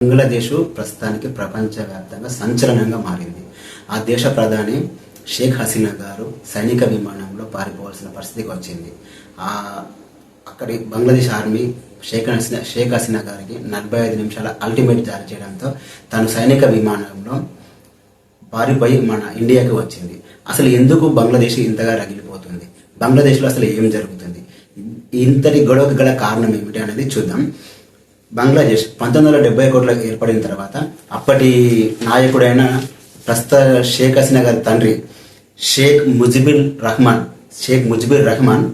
బంగ్లాదేశ్ ప్రస్తుతానికి ప్రపంచవ్యాప్తంగా సంచలనంగా మారింది. ఆ దేశ ప్రధాని షేక్ హసీనా గారు సైనిక విమానంలో పారిపోవాల్సిన పరిస్థితికి వచ్చింది. అక్కడి బంగ్లాదేశ్ ఆర్మీ షేక్ హసీనా గారికి 45 నిమిషాల అల్టిమేట్ జారీ చేయడంతో తను సైనిక విమానంలో పారిపోయి మన ఇండియాకి వచ్చింది. అసలు ఎందుకు బంగ్లాదేశ్ ఇంతగా రగిలిపోతుంది, బంగ్లాదేశ్లో అసలు ఏం జరుగుతుంది, ఇంతటి గొడవకు గల కారణం ఏమిటి అనేది చూద్దాం. బంగ్లాదేశ్ 1971లో ఏర్పడిన తర్వాత అప్పటి నాయకుడైన ప్రస్తుత షేక్ హసీనా గారి తండ్రి షేక్ ముజిబుర్ రహమాన్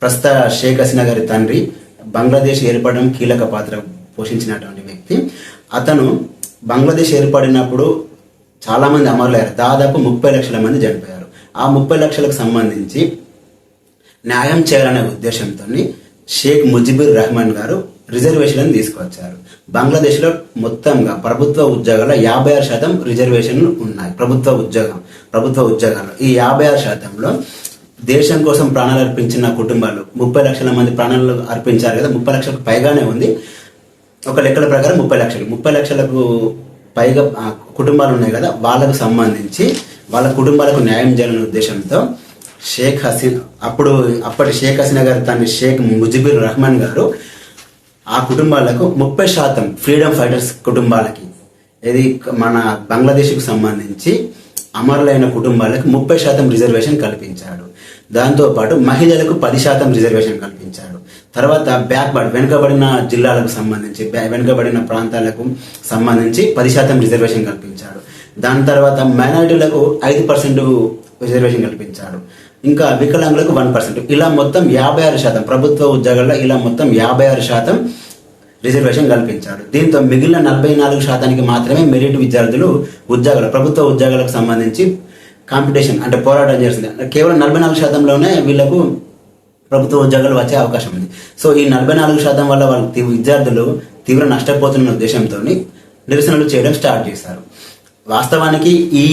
ప్రస్తుత షేక్ హసీనా గారి తండ్రి బంగ్లాదేశ్ ఏర్పడడం కీలక పాత్ర పోషించినటువంటి వ్యక్తి. అతను బంగ్లాదేశ్ ఏర్పడినప్పుడు చాలా మంది అమరులయ్యారు. దాదాపు 30 లక్షల మంది చనిపోయారు. ఆ 30 లక్షలకు సంబంధించి న్యాయం చేయాలనే ఉద్దేశంతో షేక్ ముజిబుర్ రహమాన్ గారు రిజర్వేషన్లను తీసుకొచ్చారు. బంగ్లాదేశ్లో మొత్తంగా ప్రభుత్వ ఉద్యోగాల్లో 56% రిజర్వేషన్లు ఉన్నాయి. ప్రభుత్వ ఉద్యోగాల్లో ఈ 56%లో దేశం కోసం ప్రాణాలు అర్పించిన కుటుంబాలు 30 లక్షల మంది ప్రాణాలు అర్పించారు కదా, 30 లక్షలకు పైగానే ఉంది. ఒక లెక్కల ప్రకారం 30 లక్షలకు పైగా కుటుంబాలు ఉన్నాయి కదా, వాళ్ళకు సంబంధించి వాళ్ళ కుటుంబాలకు న్యాయం చేయాలనే ఉద్దేశంతో అప్పటి షేక్ హసీనా గారి తండ్రి షేక్ ముజిబుర్ రహమాన్ గారు ఆ కుటుంబాలకు 30% ఫ్రీడమ్ ఫైటర్స్ కుటుంబాలకి, ఇది మన బంగ్లాదేశ్కు సంబంధించి అమరులైన కుటుంబాలకు 30% రిజర్వేషన్ కల్పించాడు. దాంతోపాటు మహిళలకు 10% రిజర్వేషన్ కల్పించాడు. తర్వాత వెనుకబడిన జిల్లాలకు సంబంధించి వెనుకబడిన ప్రాంతాలకు సంబంధించి 10% రిజర్వేషన్ కల్పించాడు. దాని తర్వాత మైనారిటీలకు 5% రిజర్వేషన్ కల్పించాడు. ఇంకా వికలాంగులకు 1%. ఇలా మొత్తం 56% ప్రభుత్వ ఉద్యోగాల్లో ఇలా మొత్తం 56% రిజర్వేషన్ కల్పించాడు. దీంతో మిగిలిన 44% మాత్రమే మెరిట్ విద్యార్థులు ప్రభుత్వ ఉద్యోగాలకు సంబంధించి కాంపిటీషన్ అంటే పోరాటం చేస్తుంది. కేవలం 44%లోనే వీళ్లకు ప్రభుత్వ ఉద్యోగాలు వచ్చే అవకాశం ఉంది. సో ఈ 44% వల్ల వాళ్ళ విద్యార్థులు తీవ్ర నష్టపోతున్న ఉద్దేశంతో నిరసనలు చేయడం స్టార్ట్ చేశారు. వాస్తవానికి ఈ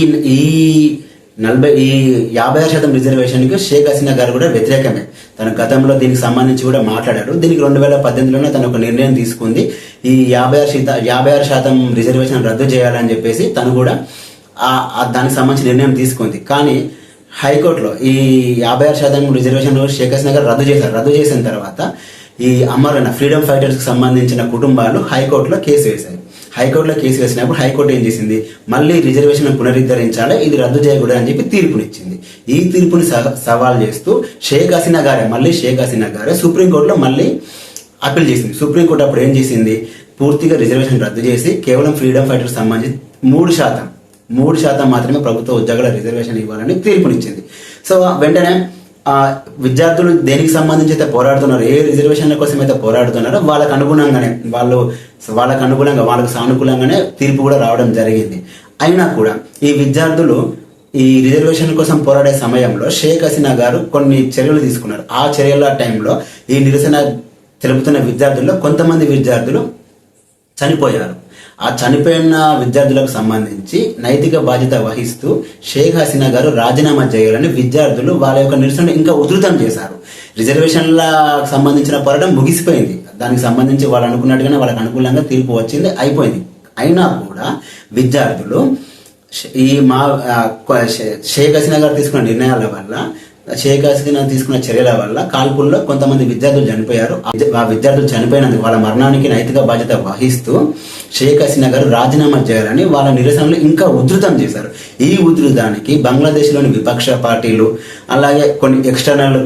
56% రిజర్వేషన్కి షేక్ హసీనా గారు కూడా వ్యతిరేకమే. తన గతంలో దీనికి సంబంధించి కూడా మాట్లాడారు. దీనికి 2018లోనే తను ఒక నిర్ణయం తీసుకుంది. ఈ 56% రిజర్వేషన్ రద్దు చేయాలని చెప్పేసి తను కూడా దానికి సంబంధించి నిర్ణయం తీసుకుంది. కానీ హైకోర్టులో ఈ 56% రిజర్వేషన్ షేక్ హసీనా గారు రద్దు చేసిన తర్వాత ఈ అమరులైన ఫ్రీడమ్ ఫైటర్స్ కి సంబంధించిన కుటుంబాలు హైకోర్టులో కేసు వేశాయి. హైకోర్టులో కేసు వేసినప్పుడు హైకోర్టు ఏం చేసింది, మళ్ళీ రిజర్వేషన్ పునరుద్ధరించాలి, ఇది రద్దు చేయకూడదు అని చెప్పి తీర్పునిచ్చింది. ఈ తీర్పుని సవాల్ చేస్తూ షేక్ హసీనా గారే సుప్రీంకోర్టులో మళ్ళీ అప్పీల్ చేసింది. సుప్రీంకోర్టు అప్పుడు ఏం చేసింది, పూర్తిగా రిజర్వేషన్ రద్దు చేసి కేవలం ఫ్రీడమ్ ఫైటర్స్ సంబంధించి 3% మాత్రమే ప్రభుత్వ ఉద్యోగాల రిజర్వేషన్ ఇవ్వాలని తీర్పునిచ్చింది. సో వెంటనే విద్యార్థులు దేనికి సంబంధించి అయితే పోరాడుతున్నారు, ఏ రిజర్వేషన్ల కోసం అయితే పోరాడుతున్నారో వాళ్ళకు సానుకూలంగానే తీర్పు కూడా రావడం జరిగింది. అయినా కూడా ఈ విద్యార్థులు ఈ రిజర్వేషన్ కోసం పోరాడే సమయంలో షేక్ హసీనా గారు కొన్ని చర్యలు తీసుకున్నారు. ఆ చర్యల టైంలో ఈ నిరసన తెలుపుతున్న విద్యార్థుల్లో కొంతమంది విద్యార్థులు చనిపోయారు. ఆ చనిపోయిన విద్యార్థులకు సంబంధించి నైతిక బాధ్యత వహిస్తూ షేక్ హసీనా గారు రాజీనామా చేయాలని విద్యార్థులు వాళ్ళ యొక్క నిరసన ఇంకా ఉధృతం చేశారు. రిజర్వేషన్లకు సంబంధించిన పోరాటం ముగిసిపోయింది. దానికి సంబంధించి వాళ్ళు అనుకున్నట్టుగానే వాళ్ళకి అనుకూలంగా తీర్పు వచ్చింది, అయిపోయింది. అయినా కూడా విద్యార్థులు షేక్ హసీనా గారు తీసుకున్న నిర్ణయాల వల్ల, షేక్ హసీనా తీసుకున్న చర్యల వల్ల కాల్పుల్లో కొంతమంది విద్యార్థులు చనిపోయారు. ఆ విద్యార్థులు చనిపోయినందుకు వాళ్ళ మరణానికి నైతిక బాధ్యత వహిస్తూ షేక్ హసీనా గారు రాజీనామా చేయాలని వాళ్ళ నిరసనలు ఇంకా ఉధృతం చేశారు. ఈ ఉధృతానికి బంగ్లాదేశ్లోని విపక్ష పార్టీలు, అలాగే కొన్ని ఎక్స్టర్నల్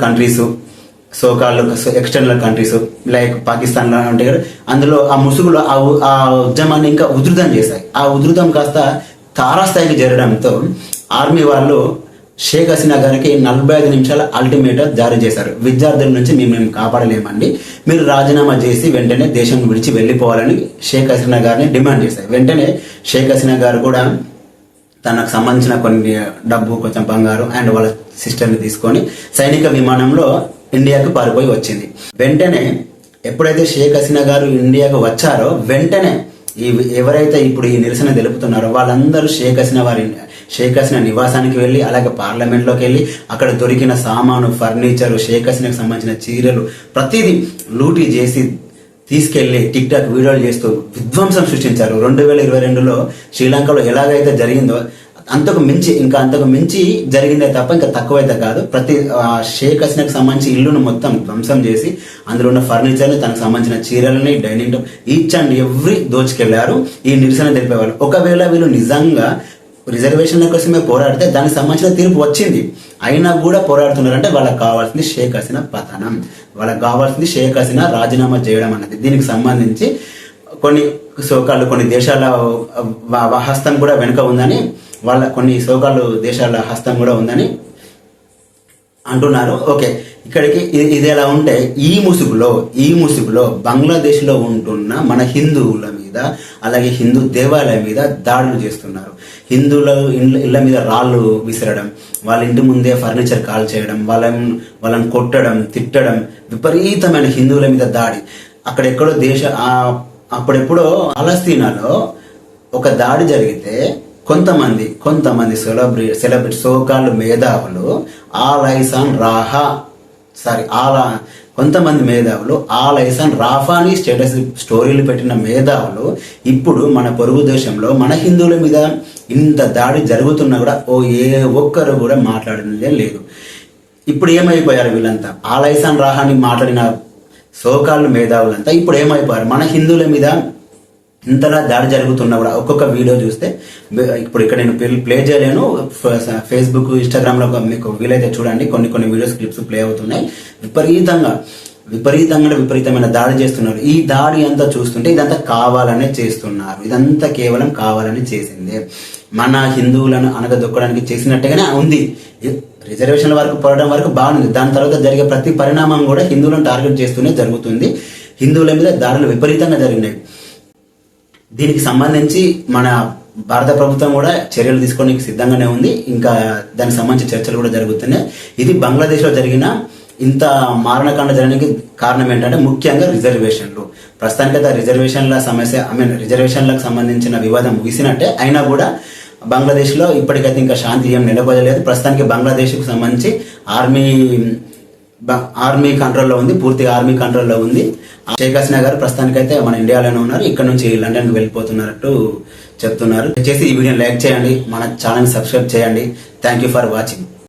కంట్రీస్ లైక్ పాకిస్తాన్ లా ఉంటాయి కదా, అందులో ఆ ముసుగులో ఆ ఉద్యమాన్ని ఇంకా ఉధృతం చేశాయి. ఆ ఉధృతం కాస్త తారాస్థాయికి చేరడంతో ఆర్మీ వాళ్ళు షేక్ హసీనా గారికి 45 నిమిషాల అల్టిమేటం జారీ చేశారు. విద్యార్థుల నుంచి మేము కాపాడలేమండి, మీరు రాజీనామా చేసి వెంటనే దేశం విడిచి వెళ్ళిపోవాలని షేక్ హసీనా గారిని డిమాండ్ చేశారు. వెంటనే షేక్ హసీనా గారు కూడా తనకు సంబంధించిన కొన్ని డబ్బు, కొంచెం బంగారు అండ్ వాళ్ళ సిస్టర్ని తీసుకొని సైనిక విమానంలో ఇండియాకు పారిపోయి వచ్చింది. వెంటనే ఎప్పుడైతే షేక్ హసీనా గారు ఇండియాకు వచ్చారో వెంటనే ఎవరైతే ఇప్పుడు ఈ నిరసన తెలుపుతున్నారో వాళ్ళందరూ షేక్ హసీనా నివాసానికి వెళ్ళి, అలాగే పార్లమెంట్లోకి వెళ్ళి అక్కడ దొరికిన సామాను, ఫర్నిచర్, షేక్ హసీనాకు సంబంధించిన చీరలు ప్రతిదీ లూటీ చేసి తీసుకెళ్లి టిక్ టాక్ వీడియోలు చేస్తూ విధ్వంసం సృష్టించారు. 2022లో శ్రీలంకలో ఎలాగైతే జరిగిందో అంతకు మించి జరిగిందే తప్ప ఇంకా తక్కువైతే కాదు. షేక్ హసీనాకు సంబంధించి ఇల్లును మొత్తం ధ్వంసం చేసి అందులో ఉన్న ఫర్నిచర్ని, తనకు సంబంధించిన చీరలని, dining table each and every దోచుకెళ్లారు ఈ నిరసన తెలిపేవాళ్ళు. ఒకవేళ వీళ్ళు నిజంగా రిజర్వేషన్ల కోసమే పోరాడితే దానికి సంబంధించిన తీర్పు వచ్చింది, అయినా కూడా పోరాడుతున్నారంటే వాళ్ళకి కావాల్సింది షేక్ హసీనా పతనం, వాళ్ళకి కావాల్సింది షేక్ హసీనా రాజీనామా చేయడం అన్నది. దీనికి సంబంధించి కొన్ని దేశాల హస్తం కూడా వెనుక ఉందని, కొన్ని దేశాల హస్తం కూడా ఉందని అంటున్నారు. ఓకే, ఇక్కడికి ఇది ఎలా ఉంటే ఈ ముసుగులో బంగ్లాదేశ్ లో ఉంటున్న మన హిందువుల మీద, అలాగే హిందూ దేవాలయం మీద దాడులు చేస్తున్నారు. హిందువుల ఇళ్ల మీద రాళ్ళు విసరడం, వాళ్ళ ఇంటి ముందే ఫర్నిచర్ కాల్ చేయడం, వాళ్ళని కొట్టడం, తిట్టడం, విపరీతమైన హిందువుల మీద దాడి. అక్కడెక్కడో అప్పుడెప్పుడో పాలస్తీనాలో ఒక దాడి జరిగితే కొంతమంది సెలబ్రిటీ సోకాళ్ళు మేధావులు కొంతమంది మేధావులు ఆల్ ఐసాన్ రాఫాని స్టోరీలు పెట్టిన మేధావులు ఇప్పుడు మన పొరుగు దేశంలో మన హిందువుల మీద ఇంత దాడి జరుగుతున్నా కూడా ఏ ఒక్కరు కూడా మాట్లాడినదే లేదు. ఇప్పుడు ఏమైపోయారు వీళ్ళంతా? ఆల్ ఐసాన్ రాహాని మాట్లాడిన సోకాళ్ళు మేధావులంతా ఇప్పుడు ఏమైపోయారు? మన హిందువుల మీద ఇంతలా దాడి జరుగుతున్నా కూడా ఒక్కొక్క వీడియో చూస్తే, ఇప్పుడు ఇక్కడ నేను ప్లే చేయలేను, ఫేస్బుక్, ఇన్స్టాగ్రామ్ లో మీకు వీలైతే చూడండి, కొన్ని వీడియోస్ క్లిప్స్ ప్లే అవుతున్నాయి. విపరీతమైన దాడి చేస్తున్నారు. ఈ దాడి అంతా చూస్తుంటే ఇదంతా కావాలనే చేస్తున్నారు, ఇదంతా కేవలం కావాలని చేసిందే. మన హిందువులను అనగదొక్కడానికి చేసినట్టుగానే ఉంది. రిజర్వేషన్ల వరకు పోవడం వరకు బాగుంది, దాని తర్వాత జరిగే ప్రతి పరిణామం కూడా హిందువులను టార్గెట్ చేస్తూనే జరుగుతుంది. హిందువుల మీద దాడులు విపరీతంగా జరిగినాయి. దీనికి సంబంధించి మన భారత ప్రభుత్వం కూడా చర్యలు తీసుకోవడానికి సిద్ధంగానే ఉంది. ఇంకా దానికి సంబంధించి చర్చలు కూడా జరుగుతున్నాయి. ఇది బంగ్లాదేశ్ లో జరిగిన ఇంత మారణకాండ జరగడానికి కారణం ఏంటంటే ముఖ్యంగా రిజర్వేషన్లు. ప్రస్తుతానికైతే రిజర్వేషన్లకు సంబంధించిన వివాదం ముగిసినట్టే, అయినా కూడా బంగ్లాదేశ్ లో ఇప్పటికైతే ఇంకా శాంతి ఏం నెలకొనలేదు. ప్రస్తుతానికి బంగ్లాదేశ్ కు సంబంధించి ఆర్మీ కంట్రోల్లో ఉంది, పూర్తిగా ఆర్మీ కంట్రోల్లో ఉంది. షేక్ హసీనా గారు ప్రస్తుతానికైతే మన ఇండియాలోనే ఉన్నారు, ఇక్కడ నుంచి లండన్కి వెళ్ళిపోతున్నట్టు చెప్తున్నారు. దయచేసి ఈ వీడియోని లైక్ చేయండి, మన ఛానల్ సబ్స్క్రైబ్ చేయండి. Thank you for watching.